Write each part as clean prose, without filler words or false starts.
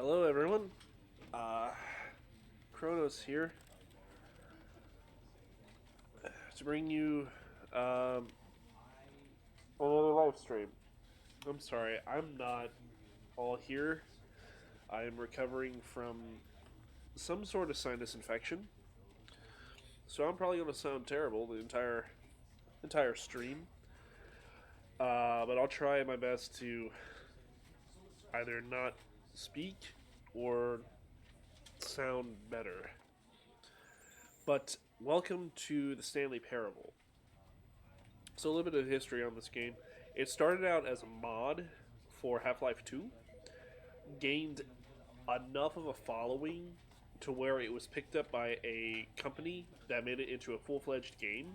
Hello, everyone. Uh, Kronos here to bring you um, another live stream. I'm sorry, I'm not all here. I am recovering from some sort of sinus infection, so I'm probably going to sound terrible the entire stream. But I'll try my best to either not speak or sound better. But welcome to the Stanley Parable. So a little bit of history on this game. It started out as a mod for Half-Life 2, gained enough of a following to where it was picked up by a company that made it into a full-fledged game,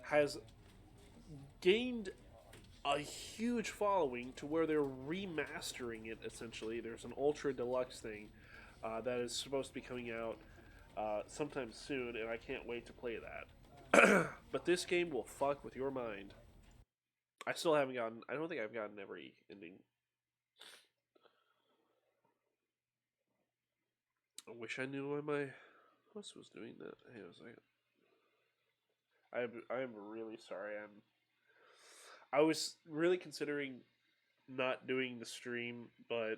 has gained a huge following to where they're remastering it essentially. There's an ultra deluxe thing that is supposed to be coming out sometime soon, and I can't wait to play that. But this game will fuck with your mind. I still haven't gotten. I don't think I've gotten every ending. I wish I knew why my host was doing that. Hang on a second. I am really sorry. I was really considering not doing the stream, but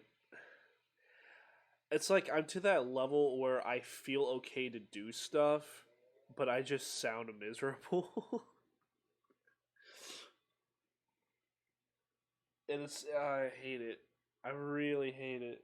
it's like I'm to that level where I feel okay to do stuff, but I just sound miserable. And I hate it. I really hate it.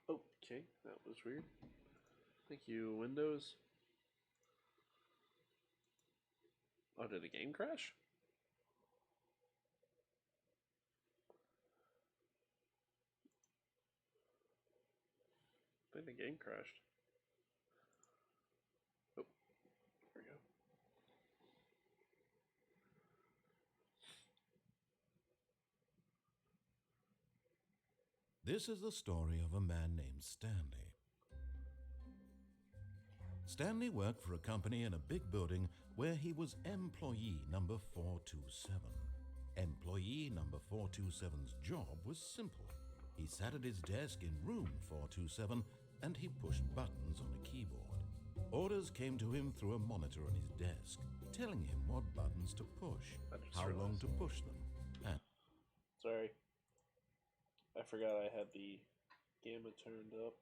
Okay, that was weird. Thank you, Windows. Oh, did the game crash? I think the game crashed. Oh, there we go. This is the story of a man named Stanley. Stanley worked for a company in a big building where he was employee number 427. Employee number 427's job was simple. He sat at his desk in room 427 and he pushed buttons on a keyboard. Orders came to him through a monitor on his desk, telling him what buttons to push, how long to push them, and Sorry. I forgot I had the gamma turned up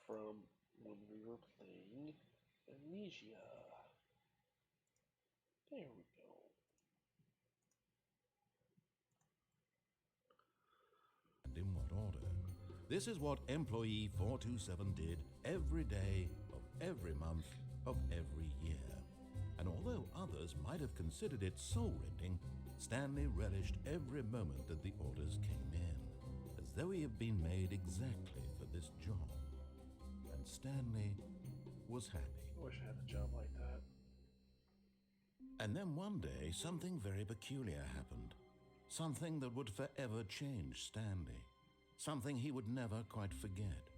from when we were playing Amnesia. There we go. in what order. This is what employee 427 did every day of every month of every year. And although others might have considered it soul-rending, Stanley relished every moment that the orders came in, as though he had been made exactly for this job. And Stanley was happy. I wish I had a job like that. And then one day, something very peculiar happened. Something that would forever change Stanley. Something he would never quite forget.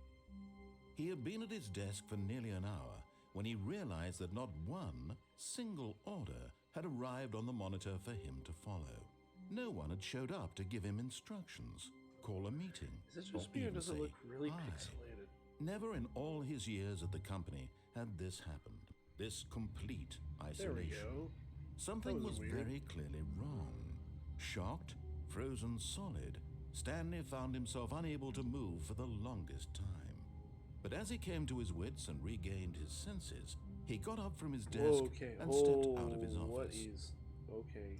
He had been at his desk for nearly an hour when he realized that not one single order had arrived on the monitor for him to follow. No one had showed up to give him instructions, call a meeting, Is it or just me or even does it say look really hi. pixelated? Never in all his years at the company had this happened. This complete There we isolation. go. Something That was was weird. very clearly wrong. Shocked, frozen solid, Stanley found himself unable to move for the longest time. But as he came to his wits and regained his senses, he got up from his desk Okay. and stepped out of his office. What is? Okay.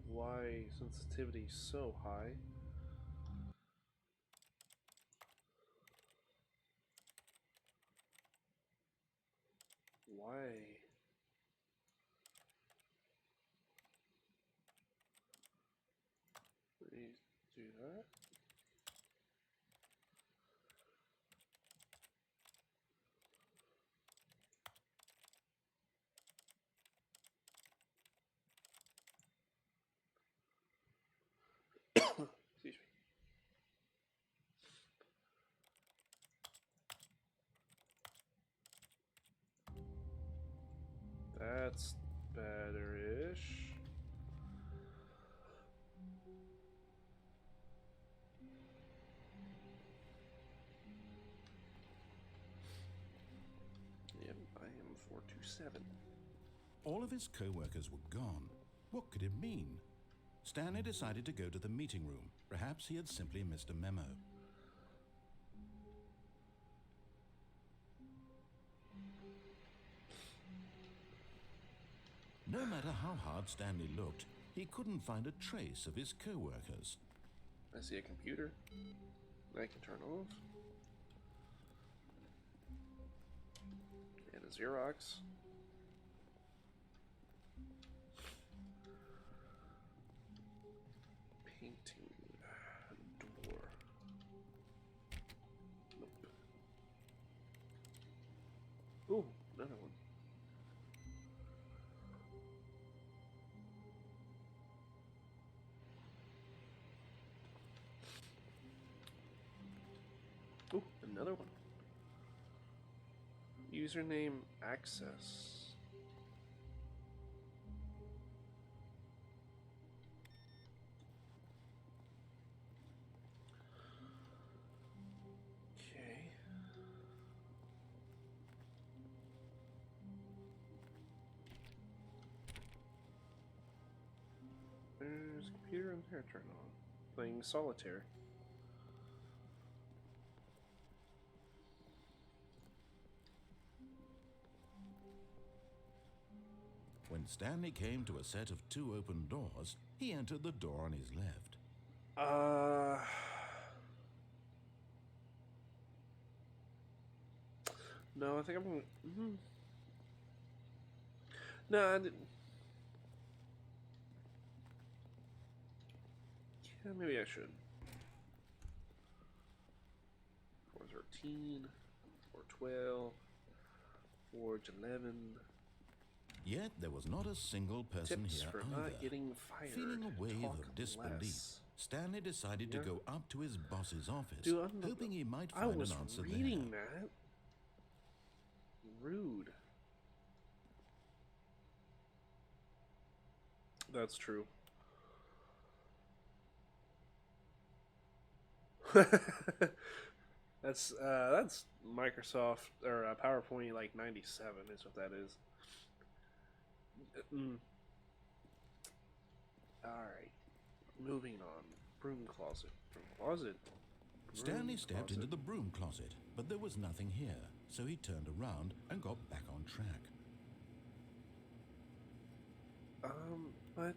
Why sensitivity so high? Why? Please do that. 427. All of his co-workers were gone. What could it mean? Stanley decided to go to the meeting room. Perhaps he had simply missed a memo. No matter how hard Stanley looked, he couldn't find a trace of his co-workers. I see a computer I can turn off. And a Xerox. Painting. Door. Nope. Ooh, another one. Ooh, another one. Username access. Okay. There's a computer in there turned on. Playing solitaire. When Stanley came to a set of 2 open doors, he entered the door on his left. No, I think I'm gonna. No, I didn't. Yeah, maybe I should. 413, 412, 411. Yet there was not a single person Tips here for either. not getting fired. Feeling a wave Talk of disbelief, less. Stanley decided to go up to his boss's office, Dude, hoping he might I find was an answer reading there. that. Rude. That's true. That's Microsoft or PowerPoint like 97 is what that is. All right, moving on. Broom closet. Broom closet. Stanley stepped into the broom closet, but there was nothing here, so he turned around and got back on track. But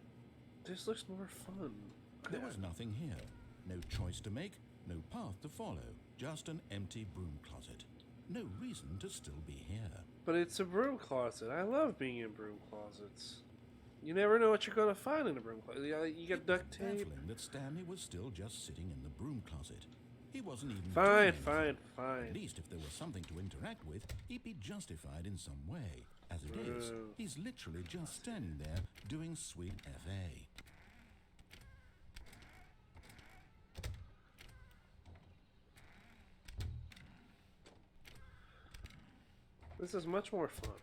this looks more fun. There was nothing here. No choice to make, no path to follow, just an empty broom closet. No reason to still be here. But it's a broom closet. I love being in broom closets. You never know what you're going to find in a broom closet. You got duct tape. Baffling that Stanley was still just sitting in the broom closet. He wasn't even Fine, doing fine, anything. fine. At least if there was something to interact with, he'd be justified in some way. As it is, he's literally just standing there doing sweet FA. This is much more fun.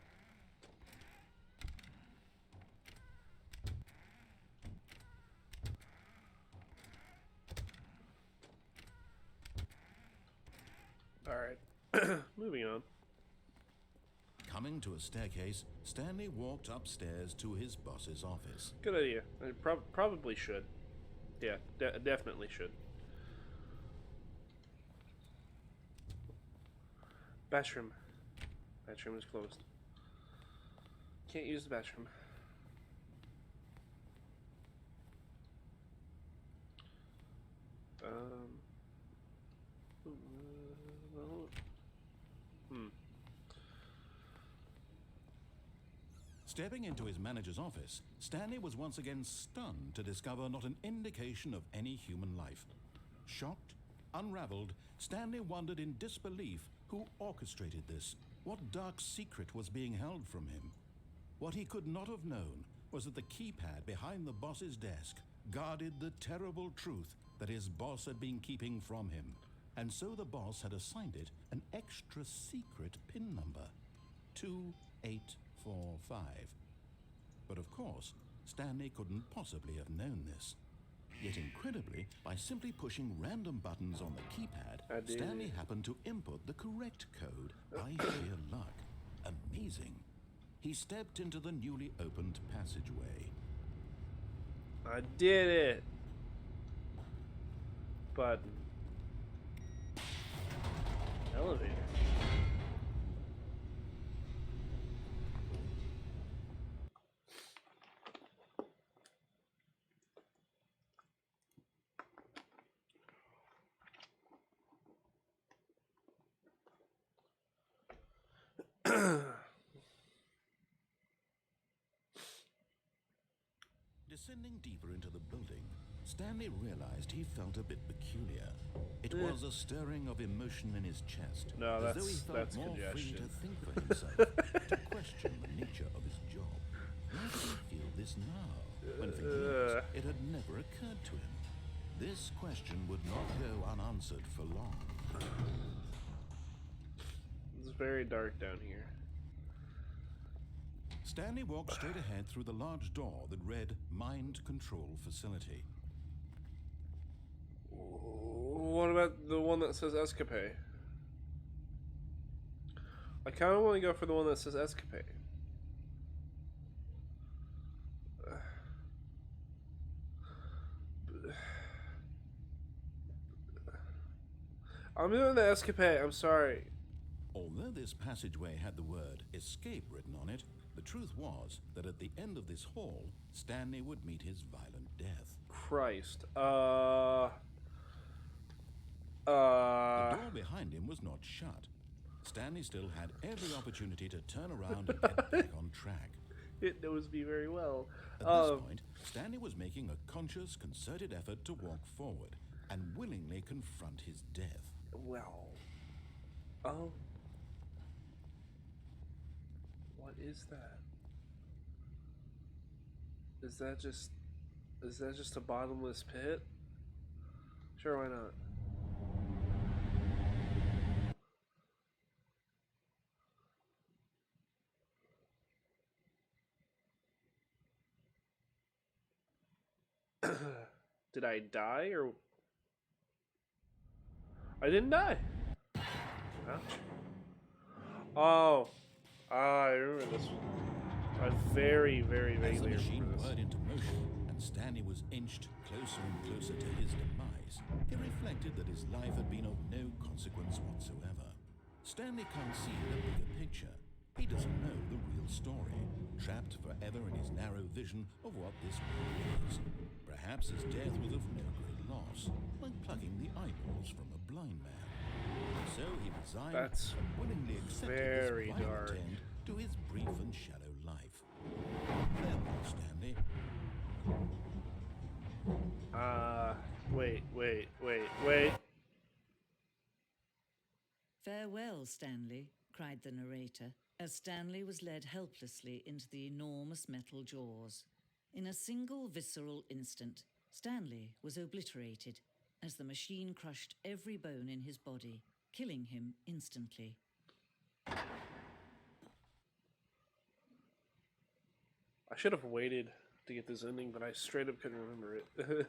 Alright, moving on. Coming to a staircase, Stanley walked upstairs to his boss's office. Good idea. I probably should. Yeah, definitely should. Bathroom. Bathroom is closed. Can't use the bathroom. Stepping into his manager's office, Stanley was once again stunned to discover not an indication of any human life. Shocked, unraveled, Stanley wondered in disbelief who orchestrated this, what dark secret was being held from him. What he could not have known was that the keypad behind the boss's desk guarded the terrible truth that his boss had been keeping from him. And so the boss had assigned it an extra secret PIN number, 2845. But of course, Stanley couldn't possibly have known this. Yet incredibly, by simply pushing random buttons on the keypad, Stanley happened to input the correct code by sheer luck. Amazing. he stepped into the newly opened passageway. I did it. Button. Elevator. Descending deeper into the building, Stanley realized he felt a bit peculiar. It was a stirring of emotion in his chest, No, as though he felt more free congestion. to think for himself, to question the nature of his job. Why did he feel this now, when for years it had never occurred to him? This question would not go unanswered for long. It's very dark down here. Stanley walked straight ahead through the large door that read Mind Control Facility. What about the one that says Escapade? I kind of want to go for the one that says Escapade. I'm doing the Escapade, I'm sorry. Although this passageway had the word escape written on it, the truth was that at the end of this hall, Stanley would meet his violent death. Christ. The door behind him was not shut. Stanley still had every opportunity to turn around and get back on track. It knows me very well. At this point, Stanley was making a conscious, concerted effort to walk forward and willingly confront his death. Well. What is that? Is that just a bottomless pit? Sure, why not? Did I die or... I didn't die. Ouch. Oh. I remember this one. I very, very As the vaguely machine remember this. whirred into motion and Stanley was inched closer and closer to his demise, he reflected that his life had been of no consequence whatsoever. Stanley can't see the bigger picture. He doesn't know the real story, trapped forever in his narrow vision of what this world is. Perhaps his death was of no great loss, like plucking the eyeballs from a blind man. So he resigned and willingly accepted very this violent dark. end to his brief and shallow life. Farewell, Stanley. Wait. "Farewell, Stanley," cried the narrator, as Stanley was led helplessly into the enormous metal jaws. In a single visceral instant, Stanley was obliterated as the machine crushed every bone in his body, killing him instantly. I should have waited to get this ending, but I straight up couldn't remember it. The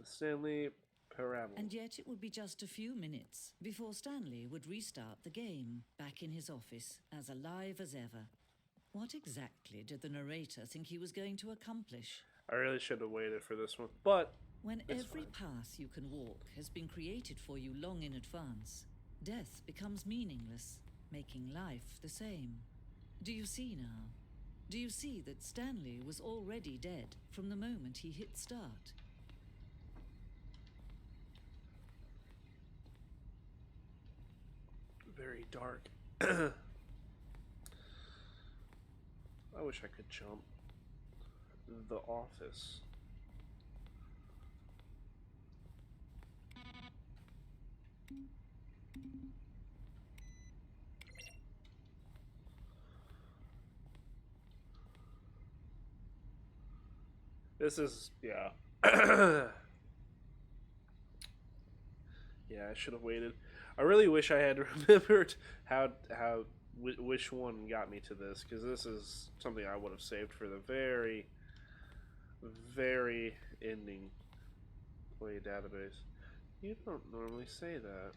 Stanley Parable. And yet it would be just a few minutes before Stanley would restart the game, back in his office, as alive as ever. What exactly did the narrator think he was going to accomplish? I really should have waited for this one, but When it's every fine. path you can walk has been created for you long in advance, death becomes meaningless, making life the same. Do you see now? Do you see that Stanley was already dead from the moment he hit start? Very dark. I wish I could jump. The Office. This is, yeah. Yeah, I should have waited. I really wish I had remembered which one got me to this, because this is something I would have saved for the very, very ending play database. You don't normally say that.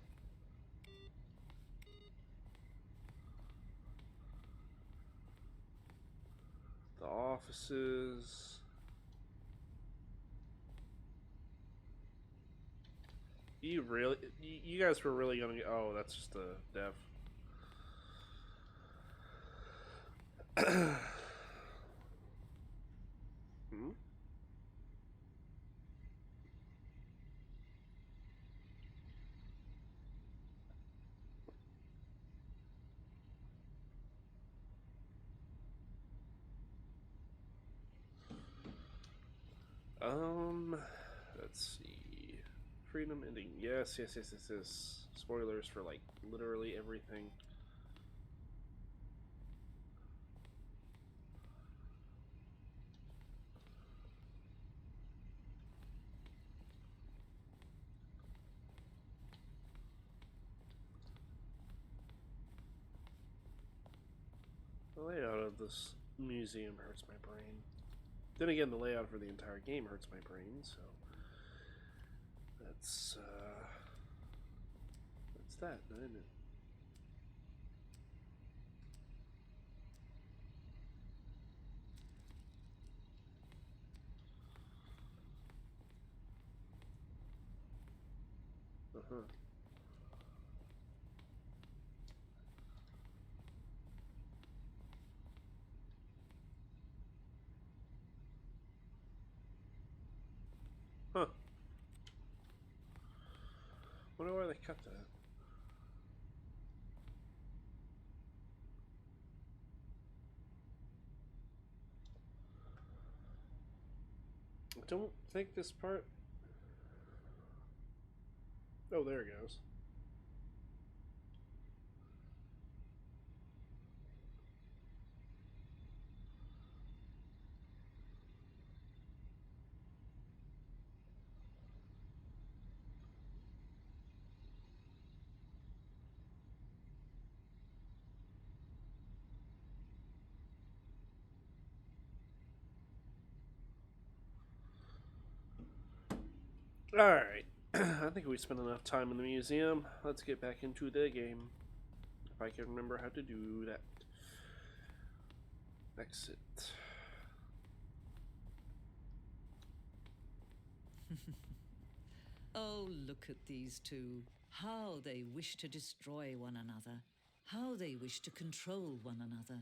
The offices. You guys were really gonna. Oh, that's just a dev. Hmm? Let's see. Freedom ending. Yes, yes, yes, yes, yes. Spoilers for like literally everything. The layout of this museum hurts my brain. Then again, the layout for the entire game hurts my brain, so that's that, isn't it? Uh-huh. Huh. Wonder why they cut that. I don't think this part. Oh, there it goes. Alright. I think we spent enough time in the museum. Let's get back into the game. If I can remember how to do that. Exit. Oh, look at these two. How they wish to destroy one another. How they wish to control one another.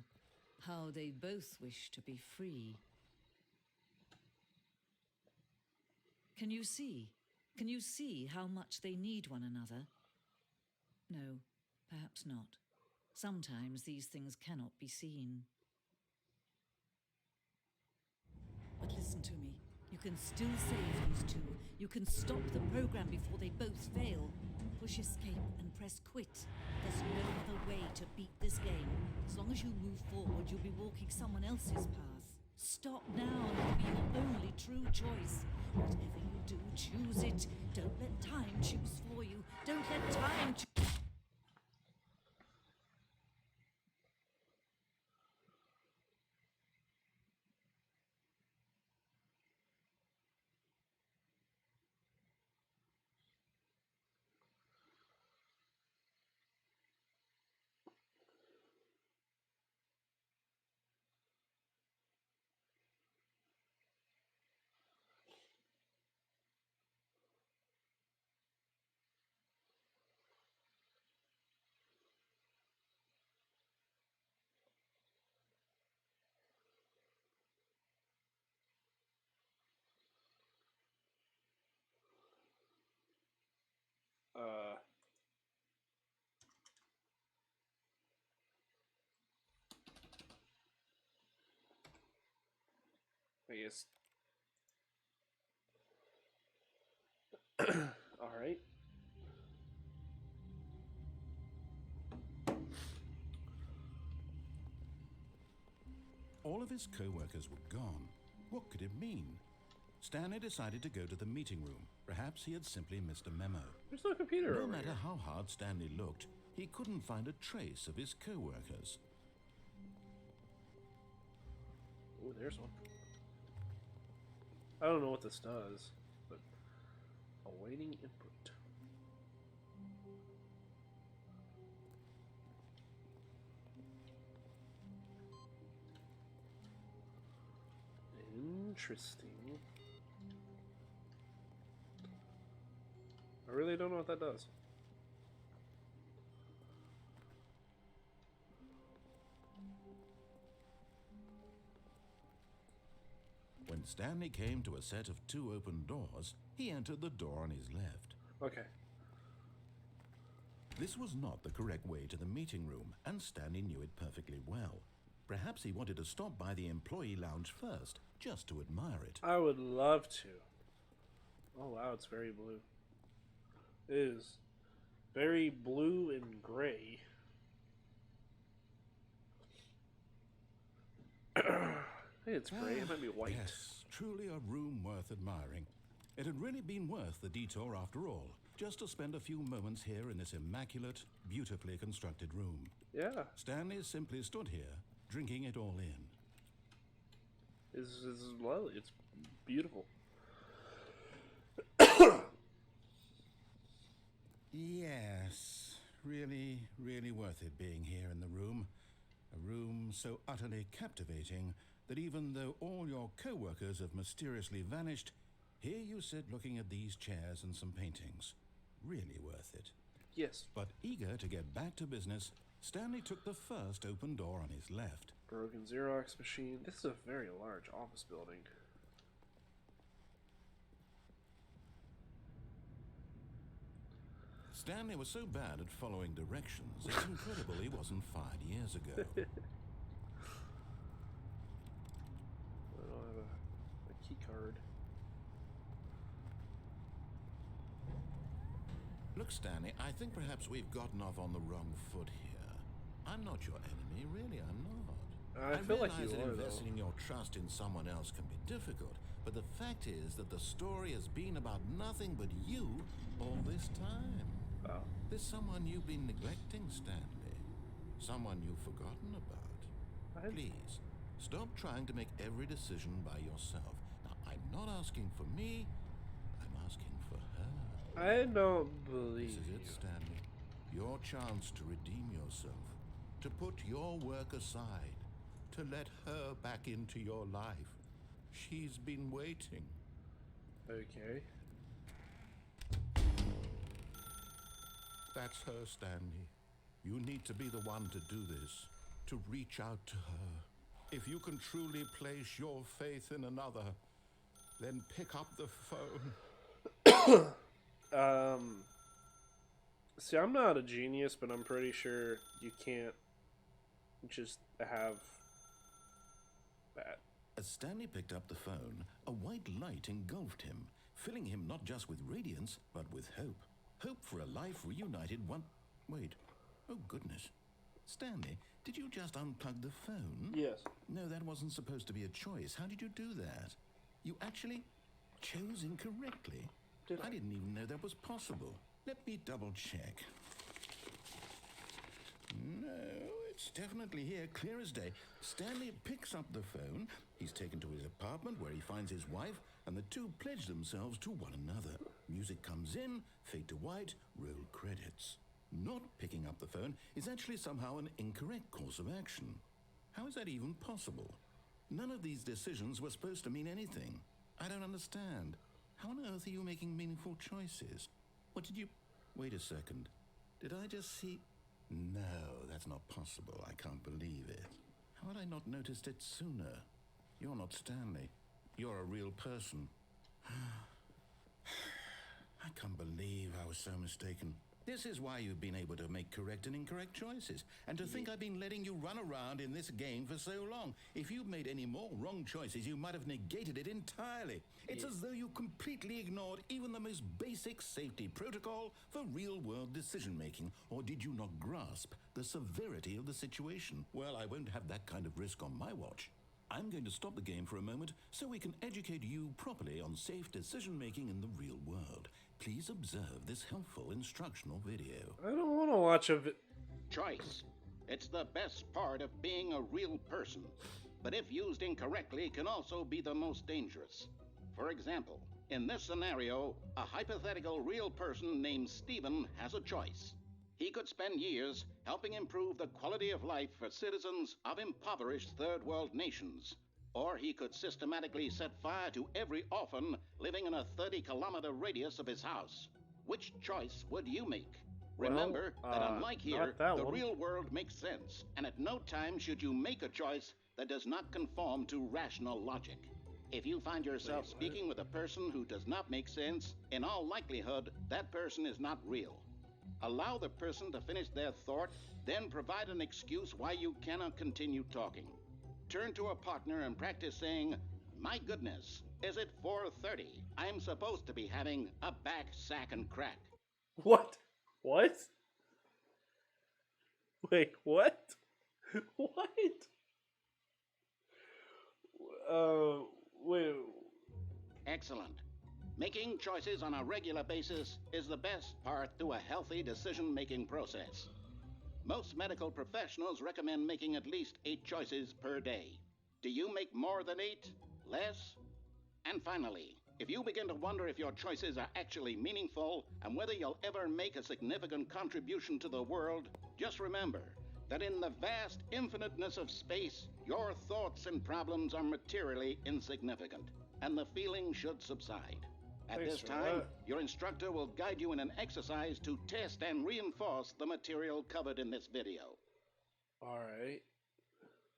How they both wish to be free. Can you see? Can you see how much they need one another? No, perhaps not. Sometimes these things cannot be seen. But listen to me. You can still save these two. You can stop the program before they both fail. Push escape and press quit. There's no other way to beat this game. As long as you move forward, you'll be walking someone else's path. Stop now and it'll be your only true choice. Whatever you do, choose it. Don't let time choose for you. Don't let time choose. I guess. Alright. All of his co-workers were gone. What could it mean? Stanley decided to go to the meeting room. Perhaps he had simply missed a memo. There's no computer No over matter here. how hard Stanley looked, he couldn't find a trace of his co-workers. Oh, there's one. I don't know what this does, but awaiting input. Interesting. I really don't know what that does. When Stanley came to a set of 2 open doors, he entered the door on his left. Okay. This was not the correct way to the meeting room, and Stanley knew it perfectly well. Perhaps he wanted to stop by the employee lounge first, just to admire it. I would love to. Oh wow, it's very blue. It is very blue and gray. Hey, it's gray. It might be white. Yes, truly a room worth admiring. It had really been worth the detour after all, just to spend a few moments here in this immaculate, beautifully constructed room. Yeah. Stanley simply stood here, drinking it all in. It's lovely. It's beautiful. Yes, really, really worth it being here in the room. A room so utterly captivating that even though all your co-workers have mysteriously vanished, here you sit looking at these chairs and some paintings. Really worth it. Yes. But eager to get back to business, Stanley took the first open door on his left. Broken Xerox machine. This is a very large office building. Stanley was so bad at following directions, it's incredible he wasn't fired years ago. I don't have a key card. Look, Stanley, I think perhaps we've gotten off on the wrong foot here. I'm not your enemy, really, I'm not. I feel like realize you that are, investing your trust in someone else can be difficult, but the fact is that the story has been about nothing but you all this time. Oh. There's someone you've been neglecting, Stanley. Someone you've forgotten about. Please, stop trying to make every decision by yourself. Now, I'm not asking for me, I'm asking for her. I don't believe This is it, Stanley. Your chance to redeem yourself, to put your work aside, to let her back into your life. She's been waiting. Okay. That's her, Stanley. You need to be the one to do this, to reach out to her. If you can truly place your faith in another, then pick up the phone. See, I'm not a genius, but I'm pretty sure you can't just have that. As Stanley picked up the phone, a white light engulfed him, filling him not just with radiance, but with hope. Hope for a life reunited one... Wait. Oh, goodness. Stanley, did you just unplug the phone? Yes. No, that wasn't supposed to be a choice. How did you do that? You actually chose incorrectly. I didn't even know that was possible. Let me double check. No, it's definitely here, clear as day. Stanley picks up the phone. He's taken to his apartment where he finds his wife, and the two pledge themselves to one another. Music comes in, fade to white, roll credits. Not picking up the phone is actually somehow an incorrect course of action. How is that even possible? None of these decisions were supposed to mean anything. I don't understand. How on earth are you making meaningful choices? What did you... Wait a second. Did I just see... No, that's not possible. I can't believe it. How had I not noticed it sooner? You're not Stanley. You're a real person. I can't believe I was so mistaken. This is why you've been able to make correct and incorrect choices. And to think I've been letting you run around in this game for so long. If you'd made any more wrong choices, you might have negated it entirely. It's as though you completely ignored even the most basic safety protocol for real-world decision-making. Or did you not grasp the severity of the situation? Well, I won't have that kind of risk on my watch. I'm going to stop the game for a moment so we can educate you properly on safe decision-making in the real world. Please observe this helpful instructional video. I don't want to watch a Choice. It's the best part of being a real person, but if used incorrectly can also be the most dangerous. For example, in this scenario, a hypothetical real person named Stephen has a choice. He could spend years helping improve the quality of life for citizens of impoverished third world nations. Or he could systematically set fire to every orphan living in a 30-kilometer radius of his house. Which choice would you make? Well, Remember that unlike here, not that the one. real world makes sense, and at no time should you make a choice that does not conform to rational logic. If you find yourself Wait, what? speaking with a person who does not make sense, in all likelihood, that person is not real. Allow the person to finish their thought, then provide an excuse why you cannot continue talking. Turn to a partner and practice saying, "My goodness, is it 4:30? I'm supposed to be having a back, sack, and crack." What? What? Wait, what? What? Wait. Excellent. Making choices on a regular basis is the best part to a healthy decision-making process. Most medical professionals recommend making at least 8 choices per day. Do you make more than 8? Less? And finally, if you begin to wonder if your choices are actually meaningful and whether you'll ever make a significant contribution to the world, just remember that in the vast infiniteness of space, your thoughts and problems are materially insignificant, and the feeling should subside. At Thanks this for time, that. your instructor will guide you in an exercise to test and reinforce the material covered in this video. Alright.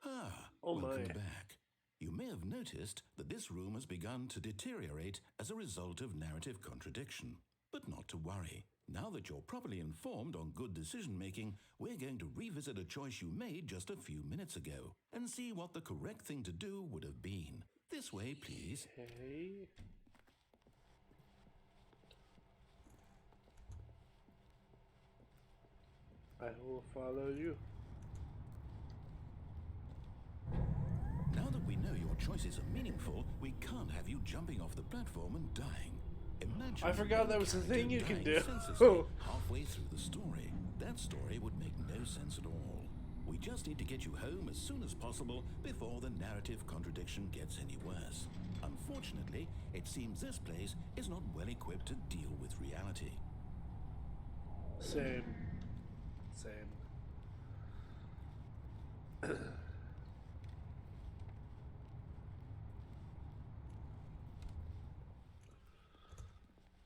Ah, Oh welcome my. back. You may have noticed that this room has begun to deteriorate as a result of narrative contradiction. But not to worry. Now that you're properly informed on good decision-making, we're going to revisit a choice you made just a few minutes ago and see what the correct thing to do would have been. This way, please. Okay. I will follow you. Now that we know your choices are meaningful, we can't have you jumping off the platform and dying. Imagine I forgot that was a character thing you can dying do. senselessly halfway through the story. That story would make no sense at all. We just need to get you home as soon as possible before the narrative contradiction gets any worse. Unfortunately, it seems this place is not well equipped to deal with reality. Same.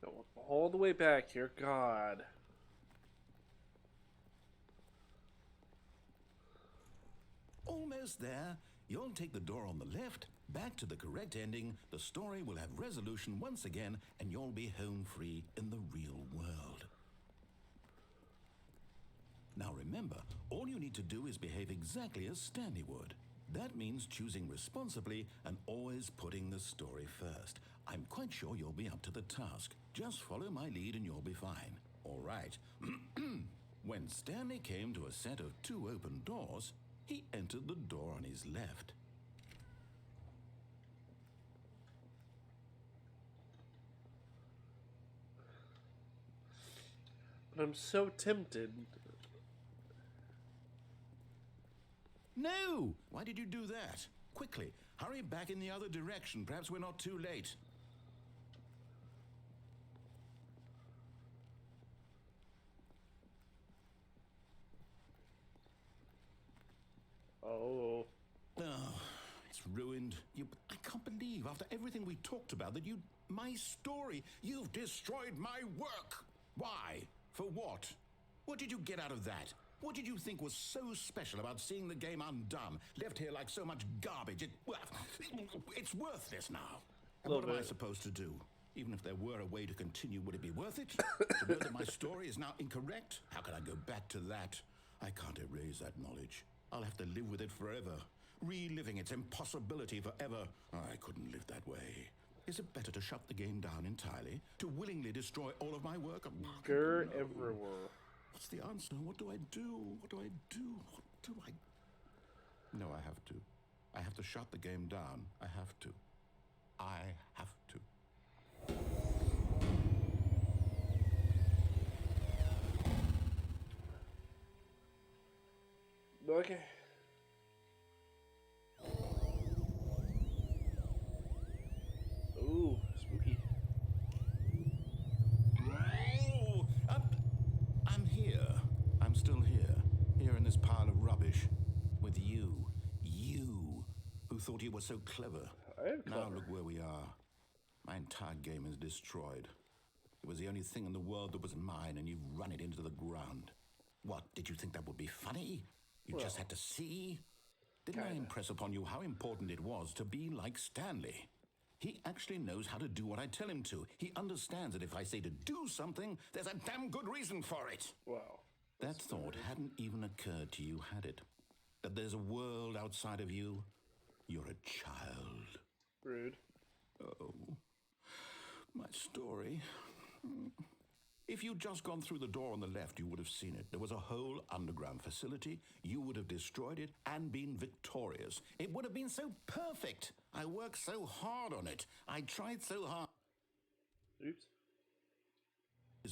Going all the way back here. God. Almost there. You'll take the door on the left, back to the correct ending, the story will have resolution once again, and you'll be home free in the real world. Now remember, all you need to do is behave exactly as Stanley would. That means choosing responsibly and always putting the story first. I'm quite sure you'll be up to the task. Just follow my lead and you'll be fine. All right. When Stanley came to a set of 2 open doors, he entered the door on his left. But I'm so tempted. No! Why did you do that? Quickly, hurry back in the other direction. Perhaps we're not too late. Oh. Oh, it's ruined. I can't believe, after everything we talked about, that my story, you've destroyed my work. Why? For what? What did you get out of that? What did you think was so special about seeing the game undone, left here like so much garbage? It's worthless now. And what am I supposed to do? Even if there were a way to continue, would it be worth it? To know that my story is now incorrect? How can I go back to that? I can't erase that knowledge. I'll have to live with it forever, reliving its impossibility forever. I couldn't live that way. Is it better to shut the game down entirely? To willingly destroy all of my work? Grr everywhere. What's the answer? What do I do? What do I do? What do I... No, I have to. I have to shut the game down. I have to. I have to. Okay. Ooh, spooky. Oh, I'm here. I'm still here. Here in this pile of rubbish. With you. You. who thought you were so clever. I am Now clever. look where we are. My entire game is destroyed. It was the only thing in the world that was mine, and you've run it into the ground. What, did you think that would be funny? You just had to see? Didn't I impress upon you how important it was to be like Stanley? He actually knows how to do what I tell him to. He understands that if I say to do something, there's a damn good reason for it. Wow. That thought hadn't even occurred to you, had it? That there's a world outside of you? You're a child. Rude. Oh, my story. If you'd just gone through the door on the left, you would have seen it. There was a whole underground facility. You would have destroyed it and been victorious. It would have been so perfect. I worked so hard on it. I tried so hard. Oops.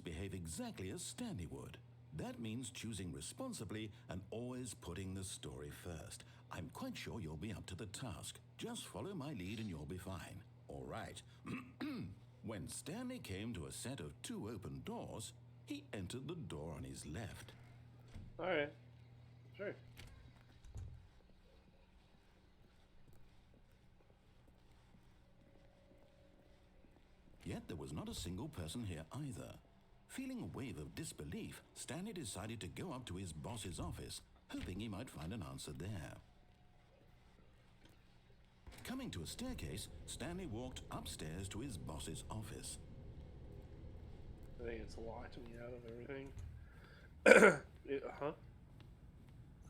Behave exactly as Stanley would. That means choosing responsibly and always putting the story first. I'm quite sure you'll be up to the task. Just follow my lead and you'll be fine. All right. When Stanley came to a set of 2 open doors, he entered the door on his left. Alright. Sure. Yet there was not a single person here either. Feeling a wave of disbelief, Stanley decided to go up to his boss's office, hoping he might find an answer there. Coming to a staircase, Stanley walked upstairs to his boss's office. I think it's locked me out of everything.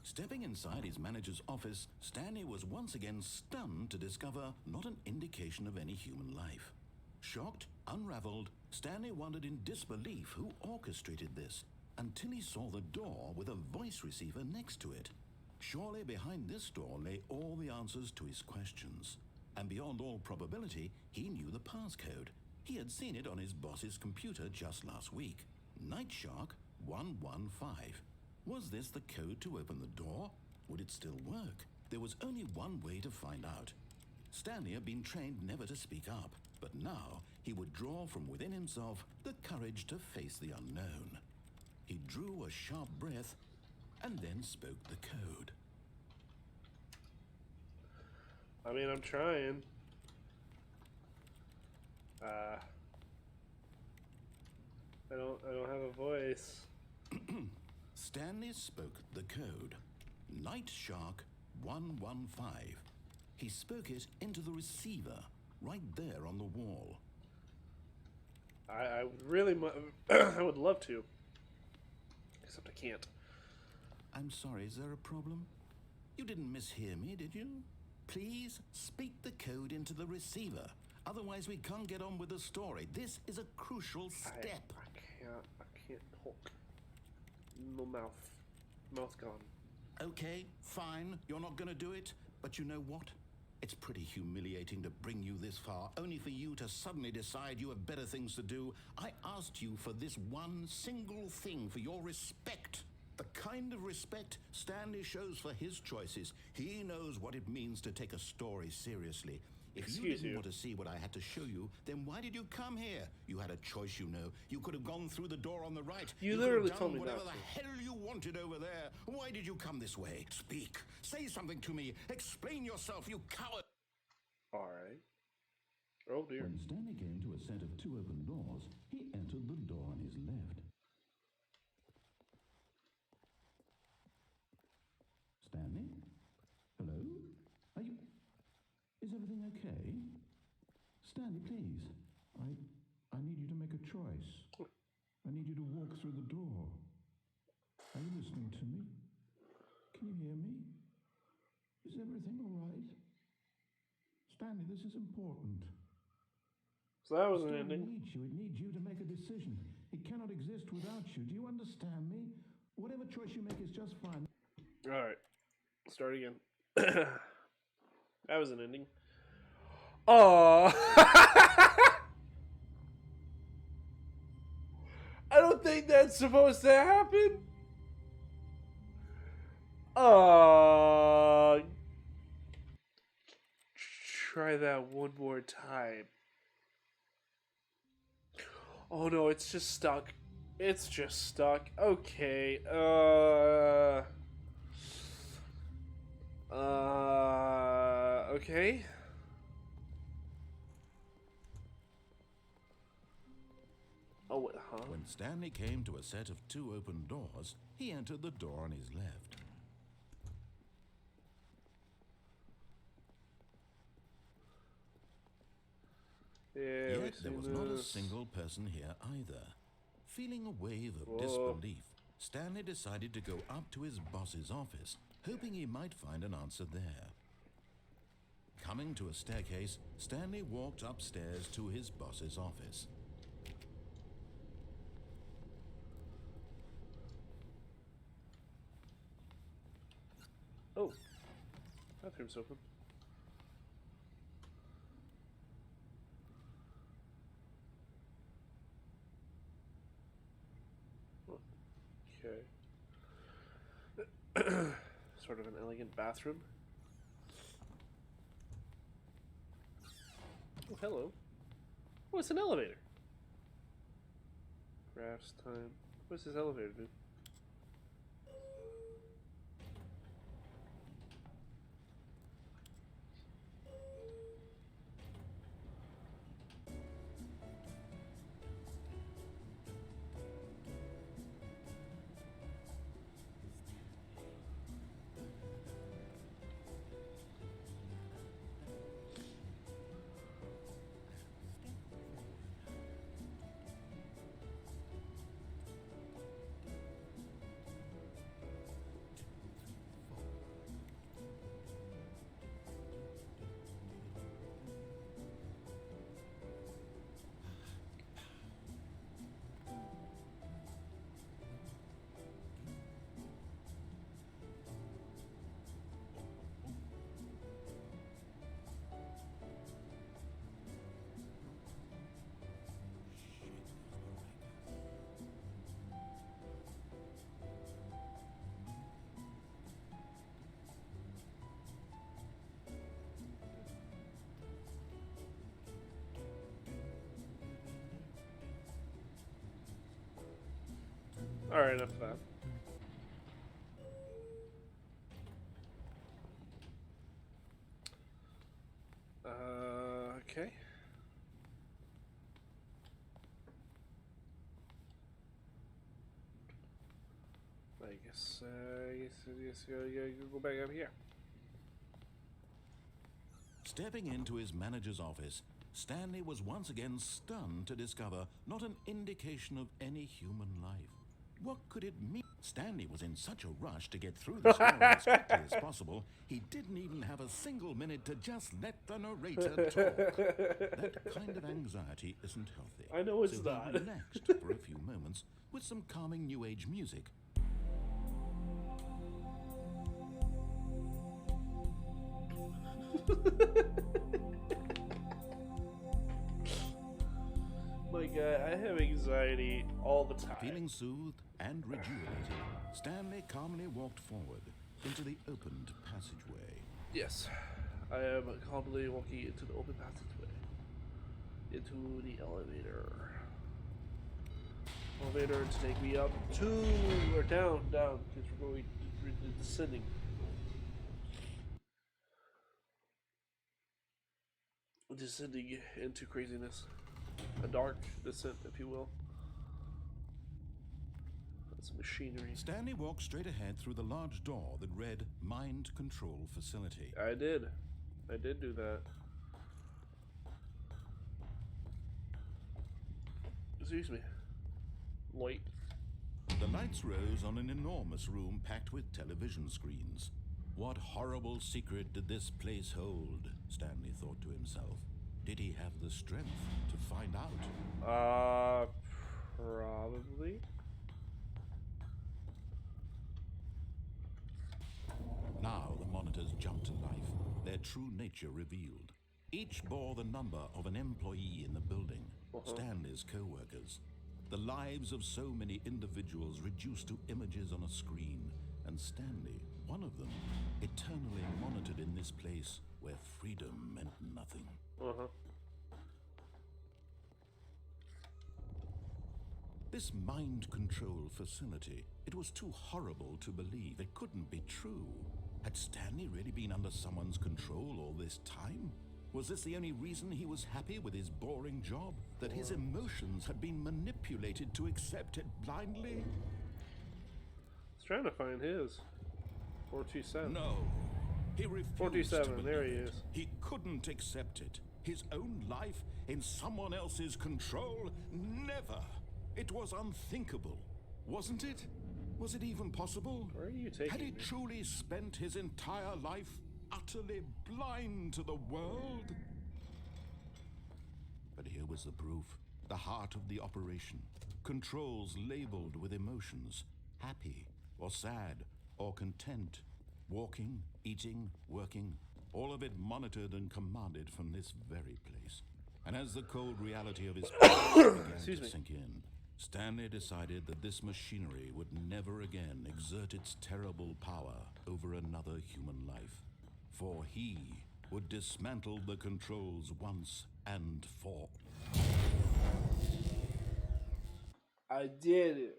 Stepping inside his manager's office, Stanley was once again stunned to discover not an indication of any human life. Shocked, unraveled, Stanley wondered in disbelief who orchestrated this, until he saw the door with a voice receiver next to it. Surely behind this door lay all the answers to his questions. And beyond all probability, he knew the passcode. He had seen it on his boss's computer just last week. Night Shark 115. Was this the code to open the door? Would it still work? There was only one way to find out. Stanley had been trained never to speak up, but now he would draw from within himself the courage to face the unknown. He drew a sharp breath and then spoke the code. I mean, I'm trying. I don't have a voice. Stanley spoke the code. Night Shark 115. He spoke it into the receiver, right there on the wall. I would really I would love to. Except I can't. I'm sorry, is there a problem? You didn't mishear me, did you? Please speak the code into the receiver. Otherwise we can't get on with the story. This is a crucial step. I can't talk. No mouth. Mouth gone. Okay, fine. You're not gonna do it. But you know what? It's pretty humiliating to bring you this far, only for you to suddenly decide you have better things to do. I asked you for this one single thing, for your respect. The kind of respect Stanley shows for his choices. He knows what it means to take a story seriously. If you didn't want to see what I had to show you, then why did you come here? You had a choice, you know. You could have gone through the door on the right. You literally could have told done me whatever not the hell you wanted over there. Why did you come this way? Speak. Say something to me. Explain yourself, you coward. Alright. Oh dear. When Stanley came to a set of 2 open doors, he entered the door on his left. Stanley? Hello? Are you... Is everything okay? Stanley, please. I need you to make a choice. I need you to walk through the door. Are you listening to me? Can you hear me? Is everything all right? Stanley, this is important. So that was an It ending. needs you. It needs you to make a decision. It cannot exist without you. Do you understand me? Whatever choice you make is just fine. Alright. Start again. That was an ending. Oh, I don't think that's supposed to happen. Try that one more time. Oh no, it's just stuck. It's just stuck. Okay. Okay. Oh, wait, huh? When Stanley came to a set of 2 open doors, he entered the door on his left. Yeah, Yet there was not a single person here either. Feeling a wave of disbelief, Stanley decided to go up to his boss's office, hoping he might find an answer there. Coming to a staircase, Stanley walked upstairs to his boss's office. Oh, bathroom's open. Okay. Sort of an elegant bathroom. Oh, hello. Oh, it's an elevator. Crafts time. What's this elevator do? Alright, enough of that. Okay. I guess go back up here. Stepping into his manager's office, Stanley was once again stunned to discover not an indication of any human life. What could it mean? Stanley was in such a rush to get through the story as quickly as possible, he didn't even have a single minute to just let the narrator talk. That kind of anxiety isn't healthy. I know it's so not. He relaxed for a few moments with some calming New Age music. My God, I have anxiety all the time. Feeling soothed and rejuvenated, Stanley calmly walked forward into the opened passageway. Yes, I am calmly walking into the open passageway. Into the elevator. Elevator to take me up to, or down, because we're descending. Descending into craziness. A dark descent, if you will. That's machinery. Stanley walked straight ahead through the large door that read Mind Control Facility. I did do that. Excuse me. Light. The lights rose on an enormous room packed with television screens. What horrible secret did this place hold? Stanley thought to himself. Did he have the strength to find out? Probably. Now the monitors jumped to life, their true nature revealed. Each bore the number of an employee in the building, Stanley's co-workers. The lives of so many individuals reduced to images on a screen, and Stanley, one of them, eternally monitored in this place where freedom meant nothing. This mind control facility, it was too horrible to believe. It couldn't be true. Had Stanley really been under someone's control all this time? Was this the only reason he was happy with his boring job? That his emotions had been manipulated to accept it blindly? He's trying to find his. 427. No. He refused 427, to believe there he it. is. He couldn't accept it. His own life in someone else's control? Never. It was unthinkable, wasn't it? Was it even possible? Where are you taking Had he me? truly spent his entire life utterly blind to the world? But here was the proof. The heart of the operation. Controls labeled with emotions. Happy, or sad, or content. Walking, eating, working. All of it monitored and commanded from this very place. And as the cold reality of his past began to sink in, Stanley decided that this machinery would never again exert its terrible power over another human life. For he would dismantle the controls once and for all. I did it.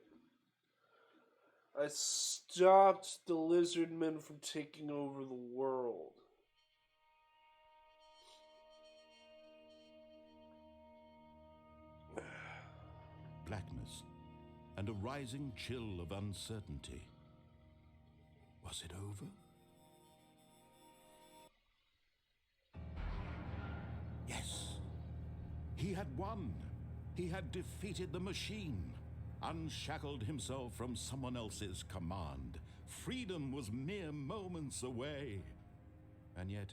I stopped the lizard men from taking over the world. Blackness and a rising chill of uncertainty. Was it over? Yes. He had won. He had defeated the machine, unshackled himself from someone else's command. Freedom was mere moments away. And yet,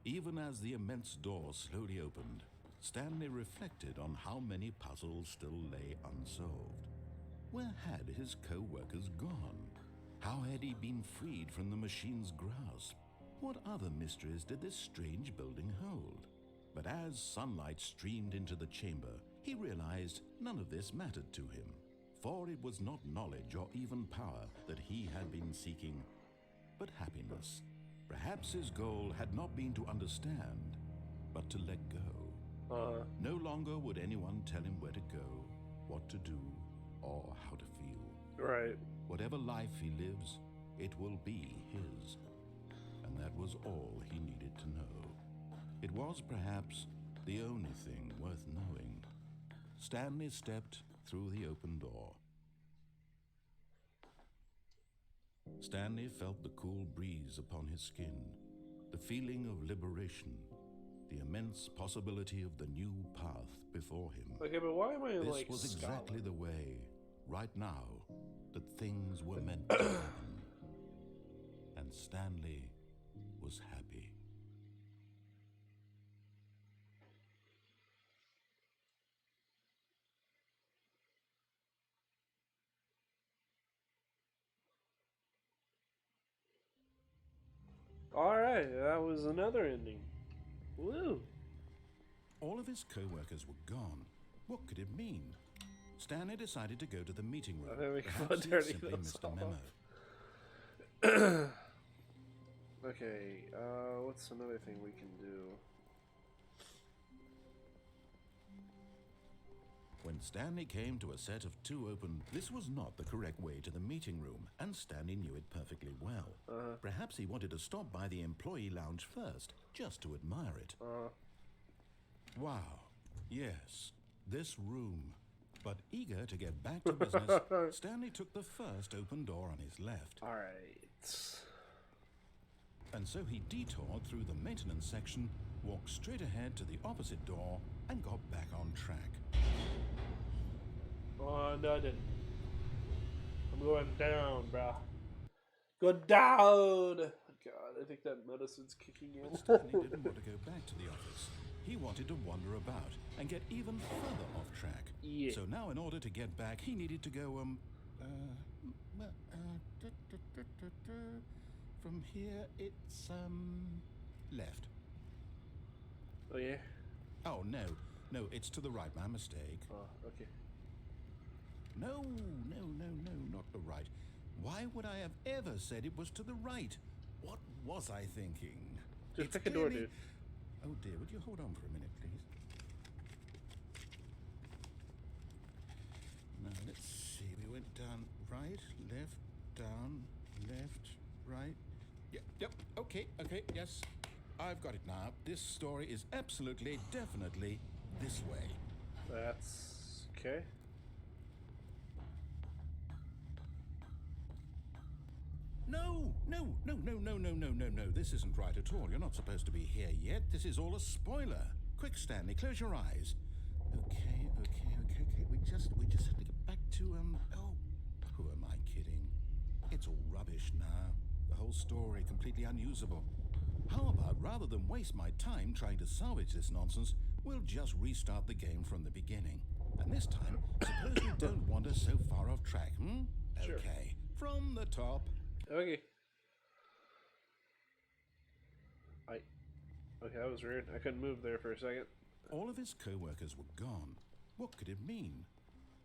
even as the immense door slowly opened, Stanley reflected on how many puzzles still lay unsolved. Where had his co-workers gone? How had he been freed from the machine's grasp? What other mysteries did this strange building hold? But as sunlight streamed into the chamber, he realized none of this mattered to him. For it was not knowledge or even power that he had been seeking, but happiness. Perhaps his goal had not been to understand, but to let go. No longer would anyone tell him where to go, what to do, or how to feel. Right. Whatever life he lives, it will be his. And that was all he needed to know. It was perhaps the only thing worth knowing. Stanley stepped through the open door. Stanley felt the cool breeze upon his skin, the feeling of liberation, the immense possibility of the new path before him. Okay, but why am I in, This was exactly the way, right now, that things were meant to happen. And Stanley was happy. Alright, that was another ending. Woo! All of his co-workers were gone. What could it mean? Stanley decided to go to the meeting room. I think we can Perhaps he had dirty simply those missed a off. memo. Okay, what's another thing we can do? When Stanley came to a set of two open, this was not the correct way to the meeting room, and Stanley knew it perfectly well. Perhaps he wanted to stop by the employee lounge first, just to admire it. Wow, yes, this room. But eager to get back to business, Stanley took the first open door on his left. Alright. And so he detoured through the maintenance section, walked straight ahead to the opposite door, and got back on track. Oh, no, I didn't. I'm going down, bruh. Go down! God, I think that medicine's kicking in. But Stanley didn't want to go back to the office. He wanted to wander about and get even further off track. Yeah. So now in order to get back, he needed to go, from here, it's, left. Oh, yeah? Oh, no, it's to the right, my mistake. Oh, okay. No, not the right. Why would I have ever said it was to the right? What was I thinking? Just It's pick a door, clearly- dude. Oh dear, would you hold on for a minute, please? Now, let's see. We went down right, left, down, left, right, Yep. Okay. Yes. I've got it now. This story is absolutely, definitely this way. That's okay. No. This isn't right at all. You're not supposed to be here yet. This is all a spoiler. Quick, Stanley, close your eyes. Okay. We just have to get back to, oh, who am I kidding? It's all rubbish now. The whole story completely unusable. How about, rather than waste my time trying to salvage this nonsense, we'll just restart the game from the beginning. And this time, suppose we don't wander so far off track, Sure. Okay, from the top. Okay. Okay, that was weird. I couldn't move there for a second. All of his co-workers were gone. What could it mean?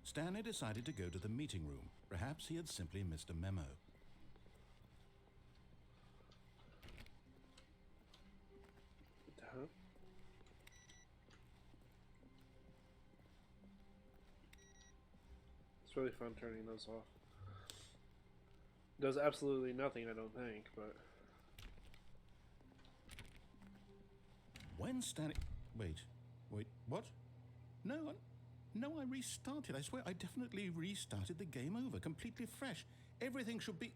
Stanley decided to go to the meeting room. Perhaps he had simply missed a memo. Huh? It's really fun turning those off. Does absolutely nothing, I don't think, but... When Stanley... Wait, what? No, I restarted. I swear, I definitely restarted the game over, completely fresh. Everything should be...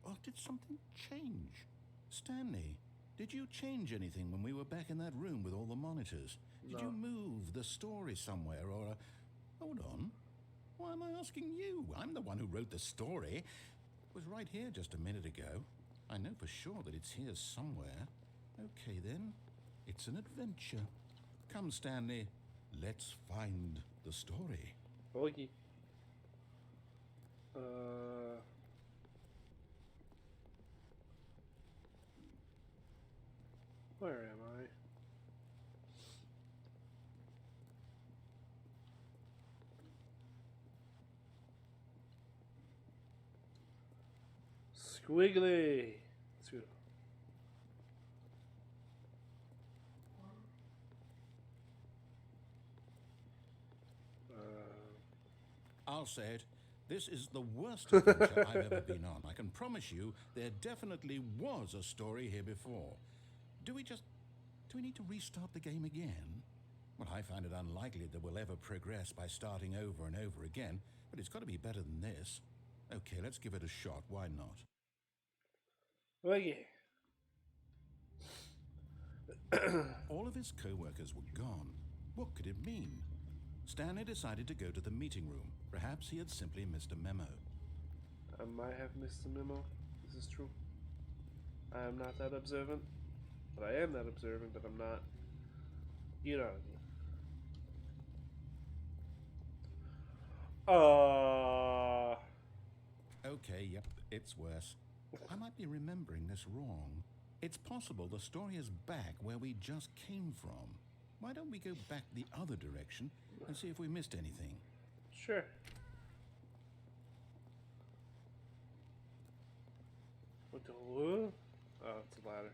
Oh, did something change? Stanley, did you change anything when we were back in that room with all the monitors? Did you move the story somewhere, or... Hold on. Why am I asking you? I'm the one who wrote the story. It was right here just a minute ago. I know for sure that it's here somewhere. Okay, then. It's an adventure. Come, Stanley. Let's find the story. Okay. Where am I? Squiggly. Let's I'll say it. This is the worst adventure I've ever been on. I can promise you there definitely was a story here before. Do we need to restart the game again? Well, I find it unlikely that we'll ever progress by starting over and over again, but it's got to be better than this. Okay, let's give it a shot. Why not? Okay. All of his co-workers were gone. What could it mean? Stanley decided to go to the meeting room. Perhaps he had simply missed a memo. I might have missed the memo. This is true. I am not that observant. But I am that observant, but I'm not. You know what I mean. Okay, yep, it's worse. I might be remembering this wrong. It's possible the story is back where we just came from. Why don't we go back the other direction and see if we missed anything? Sure. What the what? Oh, it's a ladder.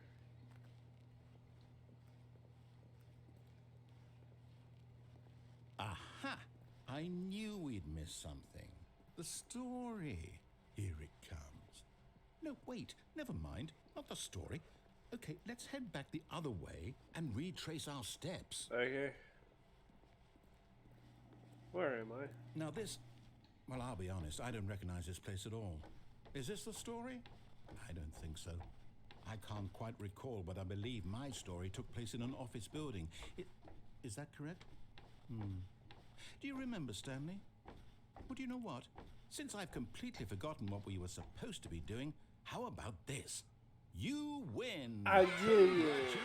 Aha! I knew we'd missed something. The story. Here it comes. No, wait, never mind. Not the story. Okay, let's head back the other way and retrace our steps. Okay. Where am I? Now well, I'll be honest, I don't recognize this place at all. Is this the story? I don't think so. I can't quite recall, but I believe my story took place in an office building. Is that correct? Do you remember, Stanley? Well, do you know what? Since I've completely forgotten what we were supposed to be doing, how about this? You win! I did! Congratulations!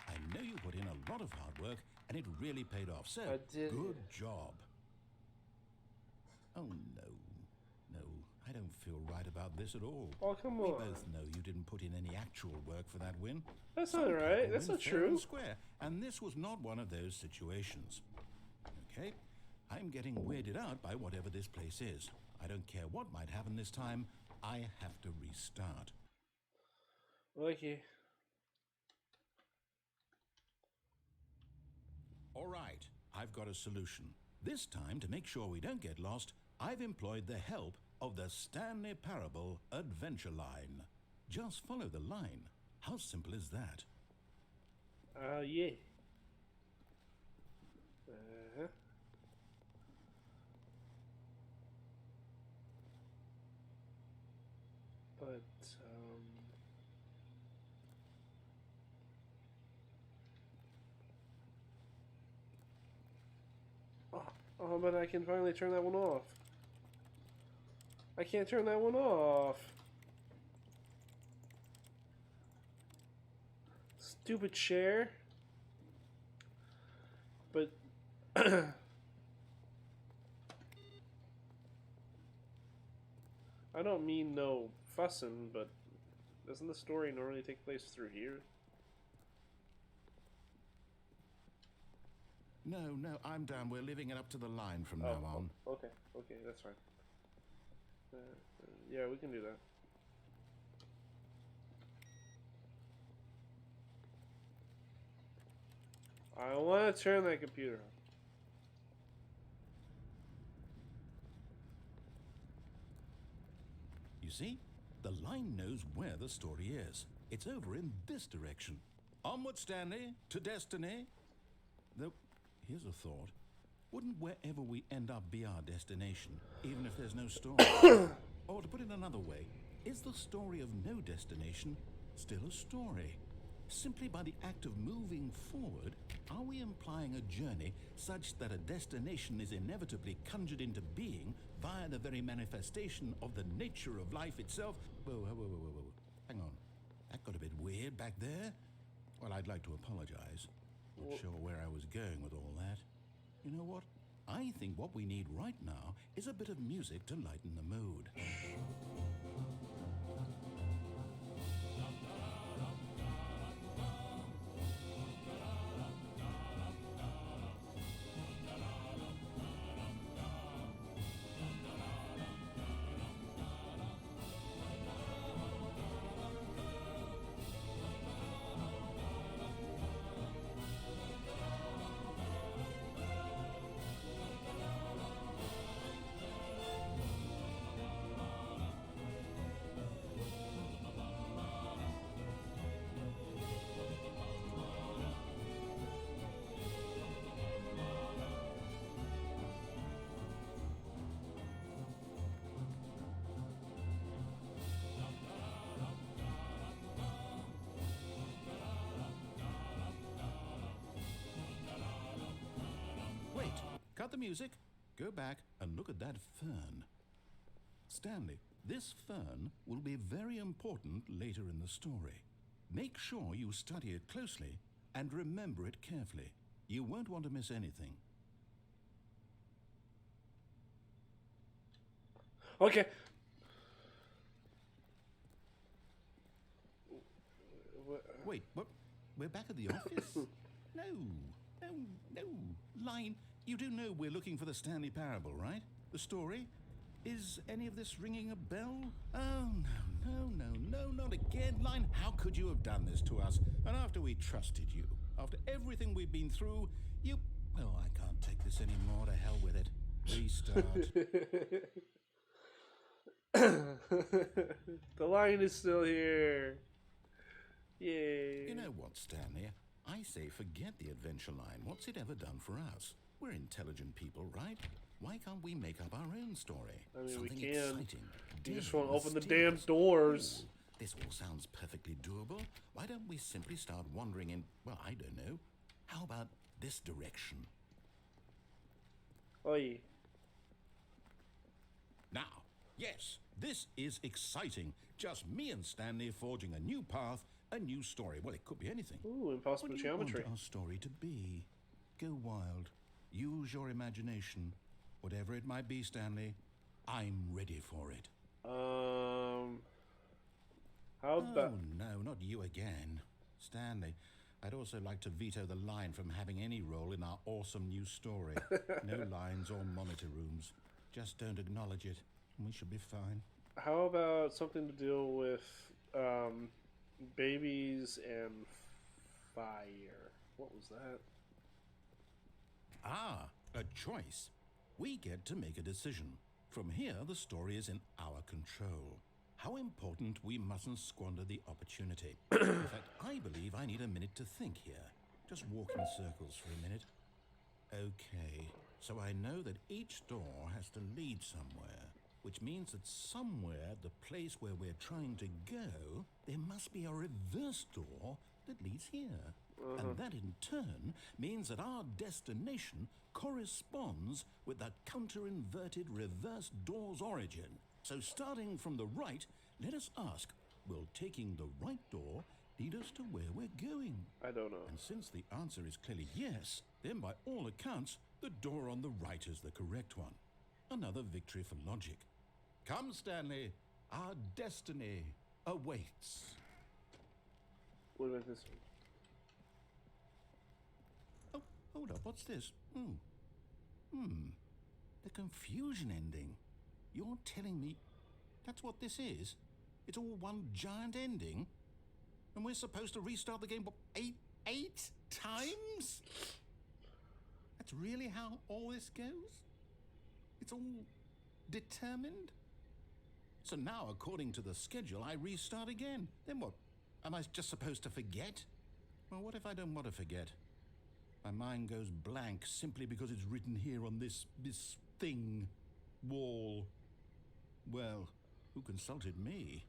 I know you put in a lot of hard work, and it really paid off, so I did. good job. Oh, no. I don't feel right about this at all. Oh, come We on. both know you didn't put in any actual work for that win. That's Some not right. people That's win not fair true. and square, and this was not one of those situations. Okay, I'm getting weirded out by whatever this place is. I don't care what might happen this time. I have to restart. Okay. All right, I've got a solution. This time, to make sure we don't get lost, I've employed the help of the Stanley Parable Adventure Line. Just follow the line. How simple is that? Yeah. Uh-huh. But, oh, but I can finally turn that one off. I can't turn that one off. Stupid share. But I don't mean no fussing, but doesn't the story normally take place through here? No, I'm down. We're leaving it up to the line from now on. Okay, that's fine. Yeah, we can do that. I want to turn that computer on. You see? The line knows where the story is. It's over in this direction. Onward, Stanley, to destiny. Though, here's a thought. Wouldn't wherever we end up be our destination, even if there's no story? Or to put it another way, is the story of no destination still a story? Simply by the act of moving forward, are we implying a journey such that a destination is inevitably conjured into being via the very manifestation of the nature of life itself? Whoa. Hang on. That got a bit weird back there. Well, I'd like to apologize. Not sure where I was going with all that. You know what? I think what we need right now is a bit of music to lighten the mood. Cut the music, go back and look at that fern. Stanley, this fern will be very important later in the story. Make sure you study it closely and remember it carefully. You won't want to miss anything. Okay. Wait, what? We're back at the office? No. Line, you do know we're looking for the Stanley Parable, right? The story? Is any of this ringing a bell? Oh, no, not again. Line, how could you have done this to us? And after we trusted you, after everything we've been through, you... Oh, I can't take this anymore. To hell with it. Restart. The line is still here. Yay. You know what, Stanley? I say forget the adventure line. What's it ever done for us? We're intelligent people, right? Why can't we make up our own story? I mean, Something we can. exciting. You just want to open the damn doors. Ooh, this all sounds perfectly doable. Why don't we simply start wandering in, well, I don't know. How about this direction? Oh, yeah. Now, yes, this is exciting. Just me and Stanley forging a new path, a new story. Well, it could be anything. Ooh, impossible What do you geometry. want our story to be? Go wild. Use your imagination. Whatever it might be, Stanley, I'm ready for it. How about... Oh, no, not you again. Stanley, I'd also like to veto the line from having any role in our awesome new story. No lines or monitor rooms. Just don't acknowledge it, and we should be fine. How about something to deal with babies and fire? What was that? Ah, a choice. We get to make a decision. From here, the story is in our control. How important we mustn't squander the opportunity. In fact, I believe I need a minute to think here. Just walk in circles for a minute. Okay, so I know that each door has to lead somewhere, which means that somewhere, the place where we're trying to go, there must be a reverse door that leads here. And that in turn means that our destination corresponds with the counter-inverted reverse door's origin. So starting from the right, let us ask, will taking the right door lead us to where we're going? I don't know. And since the answer is clearly yes, then by all accounts, the door on the right is the correct one. Another victory for logic. Come, Stanley, our destiny awaits. What about this one? Oh, hold up, what's this? The confusion ending. You're telling me that's what this is? It's all one giant ending? And we're supposed to restart the game, what, eight times? That's really how all this goes? It's all determined? So now, according to the schedule, I restart again. Then what? Am I just supposed to forget? Well, what if I don't want to forget? My mind goes blank simply because it's written here on this thing, wall. Well, who consulted me?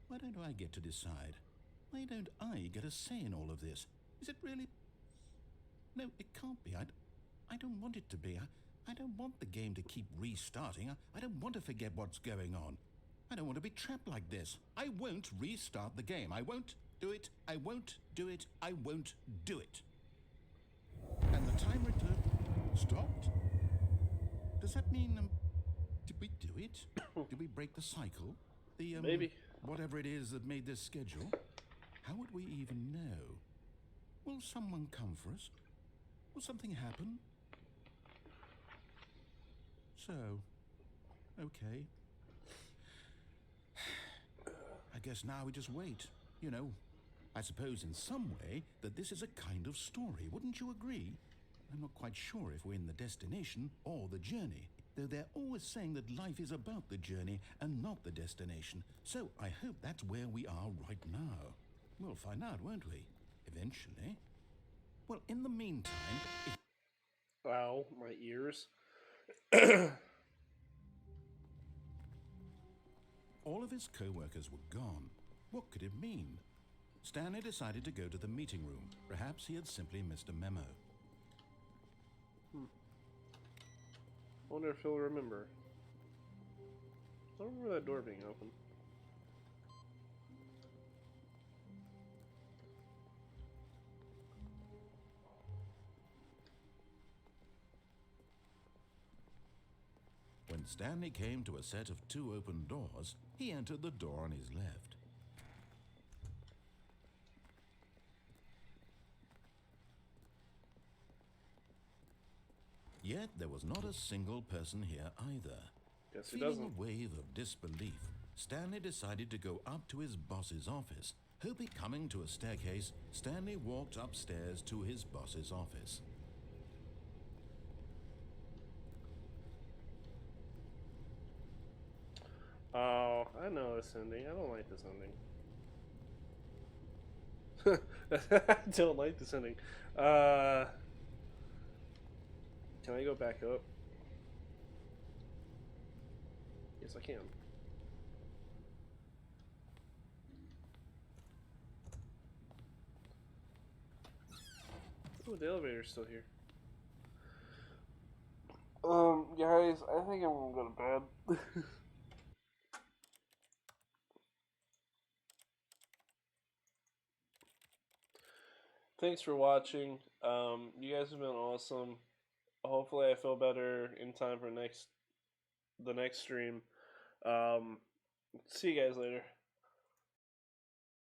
Why don't I get to decide? Why don't I get a say in all of this? Is it really? No, it can't be. I don't want it to be. I don't want the game to keep restarting. I don't want to forget what's going on. I don't want to be trapped like this. I won't restart the game. I won't do it. I won't do it. I won't do it. And the timer stopped? Does that mean, did we do it? Did we break the cycle? Maybe. Whatever it is that made this schedule? How would we even know? Will someone come for us? Will something happen? So, okay. I guess now we just wait. You know, I suppose in some way that this is a kind of story. Wouldn't you agree? I'm not quite sure if we're in the destination or the journey, though they're always saying that life is about the journey and not the destination. So I hope that's where we are right now. We'll find out, won't we? Eventually. Well, in the meantime... Ow, my ears. All of his co-workers were gone. What could it mean? Stanley decided to go to the meeting room. Perhaps he had simply missed a memo. Wonder if he'll remember. I don't remember that door being open. When Stanley came to a set of 2 open doors, he entered the door on his left. Yet there was not a single person here either. Guess he Feeling doesn't. a wave of disbelief, Stanley decided to go up to his boss's office. Hoping coming to a staircase, Stanley walked upstairs to his boss's office. Oh, I know this ending. I don't like this ending. I don't like this ending. Can I go back up? Yes, I can. Oh, the elevator's still here. Guys, I think I'm gonna go to bed. Thanks for watching. You guys have been awesome. Hopefully, I feel better in time for the next stream. See you guys later.